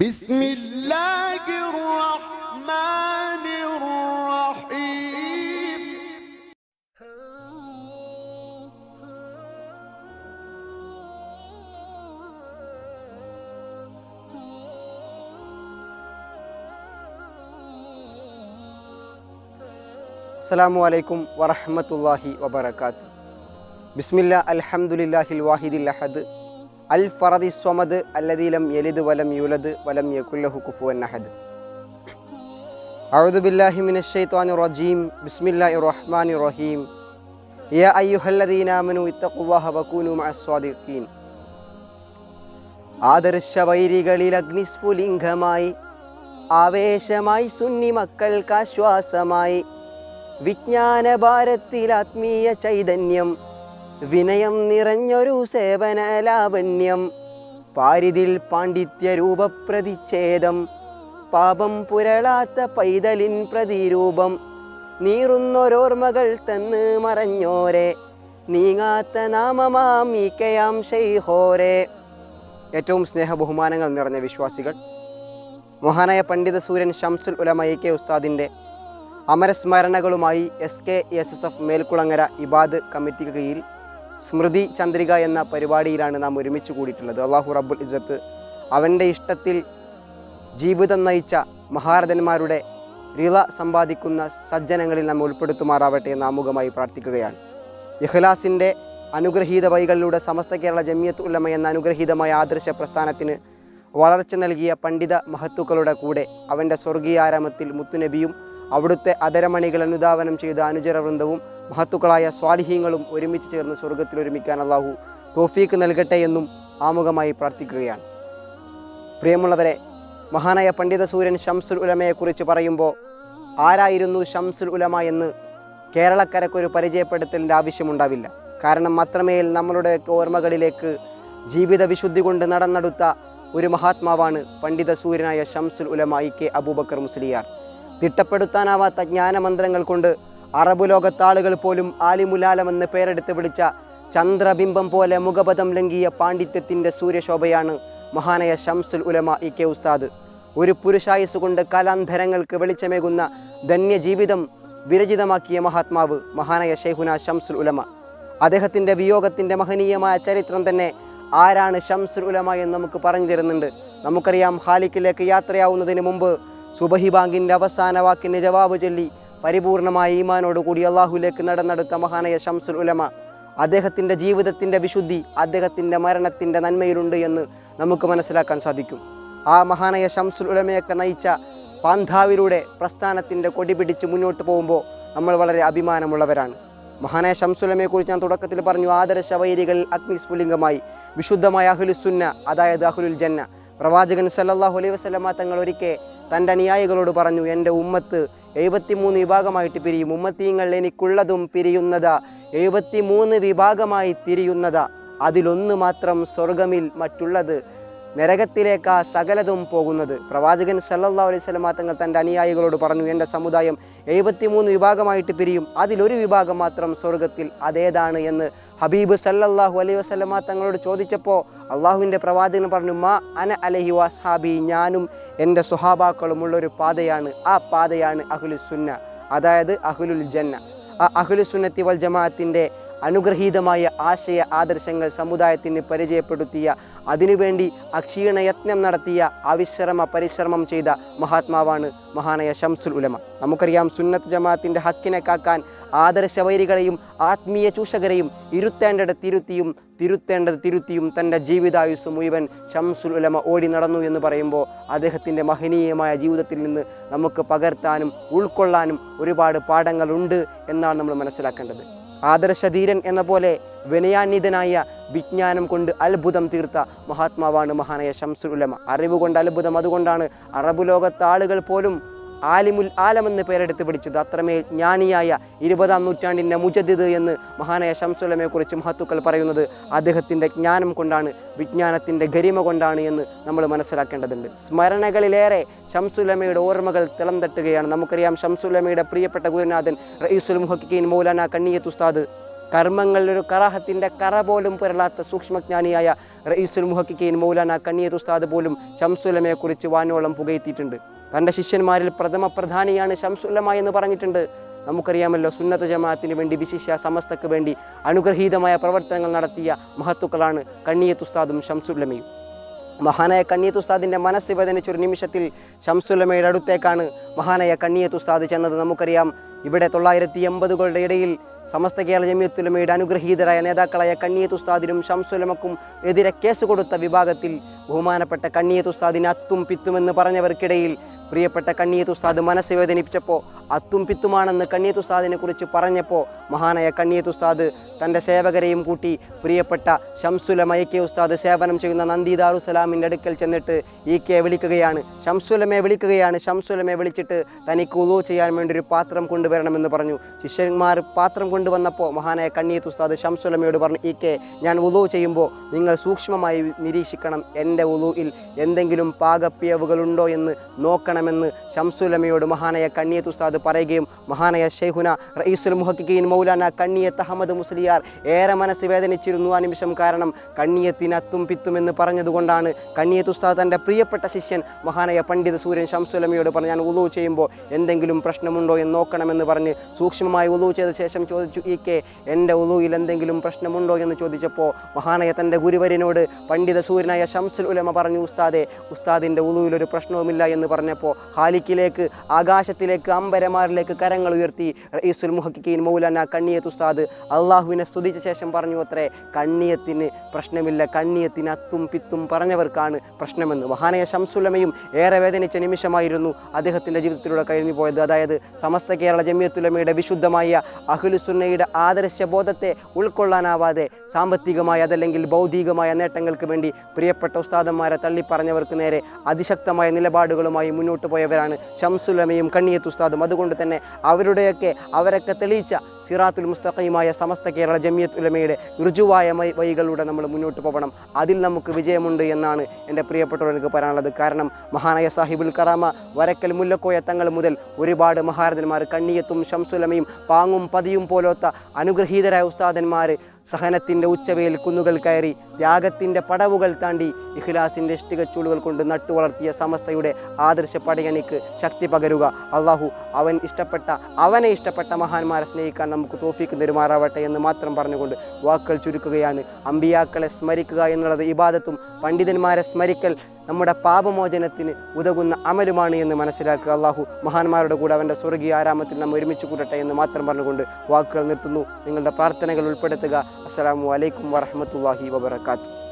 بسم الله الرحمن الرحيم. അസ്സലാമു അലൈക്കും വറഹ്മത്തുള്ളാഹി വബറകാതുഹു. ബിസ്മില്ലാ അൽഹംദുലില്ലാഹിൽ വാഹിദിൽ അഹദ് അൽ ഫറദി സ്വമദ് അല്ലദീ ലം യലിദ് വലം യൂലദ് വലം യകുൽ ലഹു കുഫുവൻ അഹദ്. അഊദു ബില്ലാഹി മിനശ് ശൈത്വാനിർ റജീം. ബിസ്മില്ലാഹിർ റഹ്മാനിർ റഹീം. യാ അയ്യുഹല്ലദീന ആമനൂ ഇത്തഖുല്ലാഹ വകൂനൂ മഅസ് സ്വാദിഖീൻ. ആദർശ വൈരികളിൽ അഗ്നിസ്ഫുലിംഗമായി ആവേശമായി സുന്നി മക്കൾക്കാശ്വാസമായി വിജ്ഞാന ഭാരത്തിൽ ആത്മീയ ചൈതന്യം വിനയം നിറഞ്ഞൊരു സേവന ലാവണ്യം പാരിതിൽ പാണ്ഡിത്യ രൂപപ്രതിച്ഛേദം പാപം പുരളാത്ത പൈതലിൻ പ്രതിരൂപം നീറുന്നൊരോർമ്മകൾ തന്ന് മറഞ്ഞോരെ നീങ്ങാത്ത നാമമാം ഈക്കയാം ശൈഖോരെ. ഏറ്റവും സ്നേഹ ബഹുമാനങ്ങൾ നിറഞ്ഞ വിശ്വാസികൾ, മഹാനായ പണ്ഡിത സൂര്യൻ ഷംസുൽ ഉലമ എ കെ ഉസ്താദിൻ്റെ അമരസ്മരണകളുമായി SKSSF മേൽക്കുളങ്ങര ഇബാദ് കമ്മിറ്റിക്ക് കീഴിൽ സ്മൃതി ചന്ദ്രിക എന്ന പരിപാടിയിലാണ് നാം ഒരുമിച്ച് കൂടിയിട്ടുള്ളത്. അള്ളാഹു റബ്ബുൽ ഇസ്സത്ത് അവൻ്റെ ഇഷ്ടത്തിൽ ജീവിതം നയിച്ച മഹാരഥന്മാരുടെ റിള സമ്പാദിക്കുന്ന സജ്ജനങ്ങളിൽ നാം ഉൾപ്പെടുത്തുമാറാവട്ടെ എന്ന് ആമുഖമായി പ്രാർത്ഥിക്കുകയാണ്. ഇഖ്ലാസിൻ്റെ അനുഗ്രഹീത വഴികളിലൂടെ സമസ്ത കേരള ജമിയത്ത് ഉലമ എന്ന അനുഗ്രഹീതമായ ആദർശ പ്രസ്ഥാനത്തിന് വളർച്ച നൽകിയ പണ്ഡിത മഹത്തുക്കളുടെ കൂടെ അവൻ്റെ സ്വർഗീയാരാമത്തിൽ മുത്തുനബിയും അവിടുത്തെ അതരമണികൾ അനുധാവനം ചെയ്ത അനുചരവൃന്ദവും മഹത്തുക്കളായ സ്വാലിഹീങ്ങളും ഒരുമിച്ച് ചേർന്ന് സ്വർഗത്തിൽ ഒരുമിക്കാൻ അള്ളാഹു തൗഫീക്ക് നൽകട്ടെ എന്നും ആമുഖമായി പ്രാർത്ഥിക്കുകയാണ്. പ്രിയമുള്ളവരെ, മഹാനായ പണ്ഡിത സൂര്യൻ ഷംസുൽ ഉലമയെക്കുറിച്ച് പറയുമ്പോൾ ആരായിരുന്നു ഷംസുൽ ഉലമ എന്ന് കേരളക്കരക്കൊരു പരിചയപ്പെടുത്തലിൻ്റെ ആവശ്യമുണ്ടാവില്ല. കാരണം അത്രമേൽ നമ്മളുടെയൊക്കെ ഓർമ്മകളിലേക്ക് ജീവിത വിശുദ്ധി കൊണ്ട് നടന്നെടുത്ത ഒരു മഹാത്മാവാണ് പണ്ഡിത സൂര്യനായ ഷംസുൽ ഉലമ കെ അബൂബക്കർ മുസ്ലിയാർ. തിട്ടപ്പെടുത്താനാവാത്ത ജ്ഞാനമന്ത്രങ്ങൾ കൊണ്ട് അറബ് ലോകത്താളുകൾ പോലും ആലിമുലാലം എന്ന് പേരെടുത്ത് വിളിച്ച ചന്ദ്രബിംബം പോലെ മുഖപഥം ലംഘിയ പാണ്ഡിത്യത്തിൻ്റെ സൂര്യശോഭയാണ് മഹാനായ ഷംസുൽ ഉലമ കെ ഉസ്താദ്. ഒരു പുരുഷായുസ് കൊണ്ട് കലാന്തരങ്ങൾക്ക് വെളിച്ചമേകുന്ന ധന്യജീവിതം വിരചിതമാക്കിയ മഹാത്മാവ് മഹാനായ ഷെയ്ഖുന ഷംസുൽ ഉലമ. അദ്ദേഹത്തിൻ്റെ വിയോഗത്തിൻ്റെ മഹനീയമായ ചരിത്രം തന്നെ ആരാണ് ഷംസുൽ ഉലമ എന്ന് നമുക്ക് പറഞ്ഞു തരുന്നുണ്ട്. നമുക്കറിയാം, ഖാലിക്കിലേക്ക് യാത്രയാവുന്നതിന് മുമ്പ് സുബഹി ബാങ്കിൻ്റെ അവസാന വാക്കിന് ജവാബ് ചൊല്ലി പരിപൂർണമായ ഈമാനോടുകൂടി അള്ളാഹുലേക്ക് നടന്നെടുത്ത മഹാനായ ഷംസുൽ ഉലമ. അദ്ദേഹത്തിൻ്റെ ജീവിതത്തിൻ്റെ വിശുദ്ധി അദ്ദേഹത്തിൻ്റെ മരണത്തിൻ്റെ നന്മയിലുണ്ട് എന്ന് നമുക്ക് മനസ്സിലാക്കാൻ സാധിക്കും. ആ മഹാനായ ഷംസുൽ ഉലമയൊക്കെ നയിച്ച പാന്താവിലൂടെ പ്രസ്ഥാനത്തിൻ്റെ കൊടി പിടിച്ച് മുന്നോട്ട് പോകുമ്പോൾ നമ്മൾ വളരെ അഭിമാനമുള്ളവരാണ്. മഹാനായ ഷംസുൽ ഉലമയെക്കുറിച്ച് ഞാൻ തുടക്കത്തിൽ പറഞ്ഞു, ആദർശ വൈരികൾ അഗ്നിസ്ഫുലിംഗമായി വിശുദ്ധമായ അഹ്ലുസുന്ന, അതായത് അഹ്ലുൽ ജന്ന. പ്രവാചകൻ സല്ലല്ലാഹു അലൈഹി വസല്ലമ തങ്ങൾ ഒരിക്കൽ തൻ്റെ അനുയായികളോട് പറഞ്ഞു, എൻ്റെ ഉമ്മത്ത് 73 വിഭാഗമായിട്ട് പിരിയും. ഉമ്മത്തീങ്ങൾ എനിക്കുള്ളതും പിരിയുന്നതാ, 73 വിഭാഗമായി തിരിയുന്നതാ. അതിലൊന്ന് മാത്രം സ്വർഗമിൽ, മറ്റുള്ളത് നരകത്തിലേക്കാ സകലതും പോകുന്നത്. പ്രവാചകൻ സല്ലല്ലാഹു അലൈഹി വസല്ലമ തങ്ങൾ തൻ്റെ അനുയായികളോട് പറഞ്ഞു, എൻ്റെ സമുദായം 73 വിഭാഗമായിട്ട് പിരിയും, അതിലൊരു വിഭാഗം മാത്രം സ്വർഗത്തിൽ. അതേതാണ് എന്ന് ഹബീബ് സല്ലല്ലാഹു അലൈഹി വസല്ലമ തങ്ങളോട് ചോദിച്ചപ്പോൾ അള്ളാഹുവിൻ്റെ പ്രവാചകൻ പറഞ്ഞു, മാ അന അലൈഹി വസ്ഹാബി, ഞാനും എൻ്റെ സ്വഹാബാക്കളുമുള്ളൊരു പാതയാണ്. ആ പാതയാണ് അഹ്ലുസുന്ന, അതായത് അഹ്ലുൽ ജന്ന. ആ അഹ്ലുസുന്നത്തി വൽ ജമാഅത്തിൻ്റെ അനുഗ്രഹീതമായ ആശയ ആദർശങ്ങൾ സമുദായത്തിന് പരിചയപ്പെടുത്തിയ, അതിനുവേണ്ടി അക്ഷീണ യത്നം നടത്തിയ, അവിശ്രമ പരിശ്രമം ചെയ്ത മഹാത്മാവാണ് മഹാനായ ഷംസുൽ ഉലമ. നമുക്കറിയാം, സുന്നത്ത് ജമാഅത്തിൻ്റെ ഹക്കിനെ കാക്കാൻ ആദർശവൈരികളെയും ആത്മീയ ചൂഷകരെയും ഇരുത്തേണ്ടത് തിരുത്തിയും തൻ്റെ ജീവിതായുസ് മുഴുവൻ ഷംസുൽ ഉലമ ഓടി നടന്നു എന്ന് പറയുമ്പോൾ അദ്ദേഹത്തിൻ്റെ മഹനീയമായ ജീവിതത്തിൽ നിന്ന് നമുക്ക് പകർത്താനും ഉൾക്കൊള്ളാനും ഒരുപാട് പാഠങ്ങളുണ്ട് എന്നാണ് നമ്മൾ മനസ്സിലാക്കേണ്ടത്. ആദർശധീരൻ എന്ന പോലെ വിനയാന്വിതനായ വിജ്ഞാനം കൊണ്ട് അത്ഭുതം തീർത്ത മഹാത്മാവാണ് മഹാനായ ഷംസുൽ ഉലമ. അറിവ് കൊണ്ട് അത്ഭുതം, അതുകൊണ്ടാണ് അറബ് ലോകത്തെ ആളുകൾ പോലും ആലിമുൽ ആലമെന്ന് പേരെടുത്ത് വിളിച്ചത്. അത്രമേൽ ജ്ഞാനിയായ 20-ാം നൂറ്റാണ്ടിൻ്റെ മുജദ്ദിദ് എന്ന് മഹാനായ ഷംസുൽ ഉലമയെക്കുറിച്ച് മഹത്തുക്കൾ പറയുന്നത് അദ്ദേഹത്തിൻ്റെ ജ്ഞാനം കൊണ്ടാണ്, വിജ്ഞാനത്തിൻ്റെ ഗരിമ കൊണ്ടാണ് എന്ന് നമ്മൾ മനസ്സിലാക്കേണ്ടതുണ്ട്. സ്മരണകളിലേറെ ഷംസുൽ ഉലമയുടെ ഓർമ്മകൾ തിളം തട്ടുകയാണ്. നമുക്കറിയാം, ഷംസുൽ ഉലമയുടെ പ്രിയപ്പെട്ട ഗുരുനാഥൻ റഈസുൽ മുഹഖിഖീൻ മൗലാന കണ്ണിയത്ത് ഉസ്താദ് കർമ്മങ്ങളിലൊരു കറാഹത്തിൻ്റെ കറ പോലും പുരളാത്ത സൂക്ഷ്മജ്ഞാനിയായ റഈസുൽ മുഹക്കിക്കീൻ മൗലാന കണ്ണിയത്ത് ഉസ്താദ് പോലും ശംസുലമയെക്കുറിച്ച് വാനോളം പുകഴ്ത്തിയിട്ടുണ്ട്. തൻ്റെ ശിഷ്യന്മാരിൽ പ്രഥമ പ്രധാനിയാണ് ശംസുലമ എന്ന് പറഞ്ഞിട്ടുണ്ട്. നമുക്കറിയാമല്ലോ, സുന്നത്ത് ജമാഅത്തിന് വേണ്ടി വിശിഷ്യ സമസ്തക്ക് വേണ്ടി അനുഗ്രഹീതമായ പ്രവർത്തനങ്ങൾ നടത്തിയ മഹത്തുക്കളാണ് കണ്ണിയത്ത് ഉസ്താദും ശംസുലമയും. മഹാനായ കണ്ണിയത്ത് ഉസ്താദിൻ്റെ മനസ്സ് വേദനിച്ചൊരു നിമിഷത്തിൽ ശംസുലമയുടെ അടുത്തേക്കാണ് മഹാനായ കണ്ണിയത്ത് ഉസ്താദ് ചെന്നത്. നമുക്കറിയാം, ഇവിടെ 1980കളുടെ ഇടയിൽ സമസ്ത കേരള ജമിയത്തുൽ ഉലമയുടെ അനുഗ്രഹീതരായ നേതാക്കളായ കണ്ണിയത്ത് ഉസ്താദിനും ശംസുലമക്കും എതിരെ കേസ് കൊടുത്ത വിഭാഗത്തിൽ ബഹുമാനപ്പെട്ട കണ്ണിയത്ത് ഉസ്താദിന് അത്തും പിത്തുമെന്ന് പറഞ്ഞവർക്കിടയിൽ പ്രിയപ്പെട്ട കണ്ണിയത്ത് ഉസ്താദ് മനസ്സ് വേദനിപ്പിച്ചപ്പോൾ, അത്തും പിത്തുമാണെന്ന് കണ്ണിയത്ത് ഉസ്താദിനെ കുറിച്ച് പറഞ്ഞപ്പോൾ മഹാനായ കണ്ണിയത്ത് ഉസ്താദ് തൻ്റെ സേവകരെയും കൂട്ടി പ്രിയപ്പെട്ട ശംസുലമയെ ഉസ്താദ് സേവനം ചെയ്യുന്ന നന്ദി ദാറുസലാമിൻ്റെ അടുക്കൽ ചെന്നിട്ട് ഈക്കെ വിളിക്കുകയാണ്, ശംസുലമയെ വിളിക്കുകയാണ്. ശംസുലമയെ വിളിച്ചിട്ട് തനിക്ക് ഉളൂ ചെയ്യാൻ വേണ്ടി ഒരു പാത്രം കൊണ്ടുവരണമെന്ന് പറഞ്ഞു. ശിഷ്യന്മാർ പാത്രം കൊണ്ടുവന്നപ്പോൾ മഹാനായ കണ്ണിയത്ത് ഉസ്താദ് ശംസുലമയോട് പറഞ്ഞു, ഈക്കെ, ഞാൻ ഉളൂ ചെയ്യുമ്പോൾ നിങ്ങൾ സൂക്ഷ്മമായി നിരീക്ഷിക്കണം, എൻ്റെ ഉളൂയിൽ എന്തെങ്കിലും പാകപ്പിയവുകളുണ്ടോ എന്ന് നോക്കണമെന്ന് ശംസുലമയോട് മഹാനായ കണ്ണിയത്ത് ഉസ്താദ് പറയുകയും മഹാനായ ശൈഖുന റഈസുൽ മുഹക്കിക്കീൻ മൗലാന കണ്ണിയത്ത് അഹമ്മദ് മുസ്ലിയാർ ഏറെ മനസ്സ് വേദനിച്ചിരുന്നു ആ നിമിഷം. കാരണം കണ്ണിയത്തിന് അത്തും പിത്തുമെന്ന് പറഞ്ഞതുകൊണ്ടാണ് കണ്ണിയത്ത് ഉസ്താദ് തൻ്റെ പ്രിയപ്പെട്ട ശിഷ്യൻ മഹാനായ പണ്ഡിത സൂര്യൻ ശംസുലമയോട് പറഞ്ഞു, ഞാൻ ഉളൂ ചെയ്യുമ്പോൾ എന്തെങ്കിലും പ്രശ്നമുണ്ടോ എന്ന് നോക്കണമെന്ന് പറഞ്ഞ് സൂക്ഷ്മമായി ഉളൂ ചെയ്ത ശേഷം ചോദിച്ചു, ഈക്കെ, എൻ്റെ ഉളൂയിൽ എന്തെങ്കിലും പ്രശ്നമുണ്ടോ എന്ന് ചോദിച്ചപ്പോൾ മഹാനായ തൻ്റെ ഗുരുവര്യനോട് പണ്ഡിത സൂര്യനായ ശംസുൽ ഉലമ പറഞ്ഞു, ഉസ്താദിൻ്റെ ഉളൂയിലൊരു പ്രശ്നവുമില്ല എന്ന് പറഞ്ഞപ്പോൾ ഹാലിക്കിലേക്ക്, ആകാശത്തിലേക്ക്, അമ്പരമാരിലേക്ക് കരങ്ങൾ ഉയർത്തി റഈസുൽ മുഹക്കിക്കീൻ മൗലാന കണ്ണിയത്ത് ഉസ്താദ് അള്ളാഹുവിനെ സ്തുതിച്ച ശേഷം പറഞ്ഞു അത്രേ, കണ്ണിയത്തിന് പ്രശ്നമില്ല, കണ്ണിയത്തിന് അത്തും പിത്തും പറഞ്ഞവർക്കാണ് പ്രശ്നമെന്ന്. മഹാനായ ശംസുലമയും ഏറെ വേദനിച്ച നിമിഷമായിരുന്നു അദ്ദേഹത്തിൻ്റെ ജീവിതത്തിലൂടെ കഴിഞ്ഞു പോയത്. അതായത് സമസ്ത കേരള ജമിയത്തുൽ ഉലമയുടെ വിശുദ്ധമായ അഹ്ലുസുന്നയുടെ ആദർശബോധത്തെ ഉൾക്കൊള്ളാനാവാതെ സാമ്പത്തികമായ അതല്ലെങ്കിൽ ഭൗതികമായ നേട്ടങ്ങൾക്ക് വേണ്ടി പ്രിയപ്പെട്ട ഉസ്താദന്മാരെ തള്ളിപ്പറഞ്ഞവർക്ക് നേരെ അതിശക്തമായ നിലപാടുകളുമായി മുന്നോട്ട് പോയവരാണ് ശംസുലമയും കണ്ണിയത്ത് ഉസ്താദും. അതുകൊണ്ട് തന്നെ അവരൊക്കെ തെളിയിച്ച സിറാത്തുൽ മുസ്തഖീമായ സമസ്ത കേരള ജമിയത്തുൽ ഉലമയുടെ ഋജുവായ വഴികളിലൂടെ നമ്മൾ മുന്നോട്ട് പോകണം. അതിൽ നമുക്ക് വിജയമുണ്ട് എന്നാണ് എൻ്റെ പ്രിയപ്പെട്ടവർക്ക് പറയാനുള്ളത്. കാരണം മഹാനായ സാഹിബുൽ കറാമ വരക്കൽ മുല്ലക്കോയ തങ്ങൾ മുതൽ ഒരുപാട് മഹാരഥന്മാർ, കണ്ണിയത്തും ശംസുലമയും പാങ്ങും പതിയും പോലത്തെ അനുഗ്രഹീതരായ ഉസ്താദന്മാർ സഹനത്തിൻ്റെ ഉച്ചവയിൽ കുന്നുകൾ കയറി ത്യാഗത്തിൻ്റെ പടവുകൾ താണ്ടി ഇഖ്ലാസിൻ്റെ ഇഷ്ടികച്ചൂളുകൾ കൊണ്ട് നട്ടുവളർത്തിയ സമസ്തയുടെ ആദർശ പടയണിക്ക് ശക്തി പകരുക. അള്ളാഹു അവനെ ഇഷ്ടപ്പെട്ട മഹാന്മാരെ സ്നേഹിക്കാൻ നമുക്ക് തൗഫീഖ് തരുമാറാവട്ടെ എന്ന് മാത്രം പറഞ്ഞുകൊണ്ട് വാക്കുകൾ ചുരുക്കുകയാണ്. അമ്പിയാക്കളെ സ്മരിക്കുക എന്നുള്ളത് ഇബാദത്തും പണ്ഡിതന്മാരെ സ്മരിക്കൽ നമ്മുടെ പാപമോചനത്തിന് ഉതകുന്ന അമലുമാണ് എന്ന് മനസ്സിലാക്കുക. അള്ളാഹു മഹാന്മാരുടെ കൂടെ അവൻ്റെ സ്വർഗീയ ആരാമത്തിൽ നമ്മൾ ഒരുമിച്ച് കൂടട്ടെ എന്ന് മാത്രം പറഞ്ഞുകൊണ്ട് വാക്കുകൾ നിർത്തുന്നു. നിങ്ങളുടെ പ്രാർത്ഥനകൾ ഉൾപ്പെടുത്തുക. അസ്സലാമു അലൈക്കും വറഹ്മത്തുള്ളാഹി വബറകാതുഹു.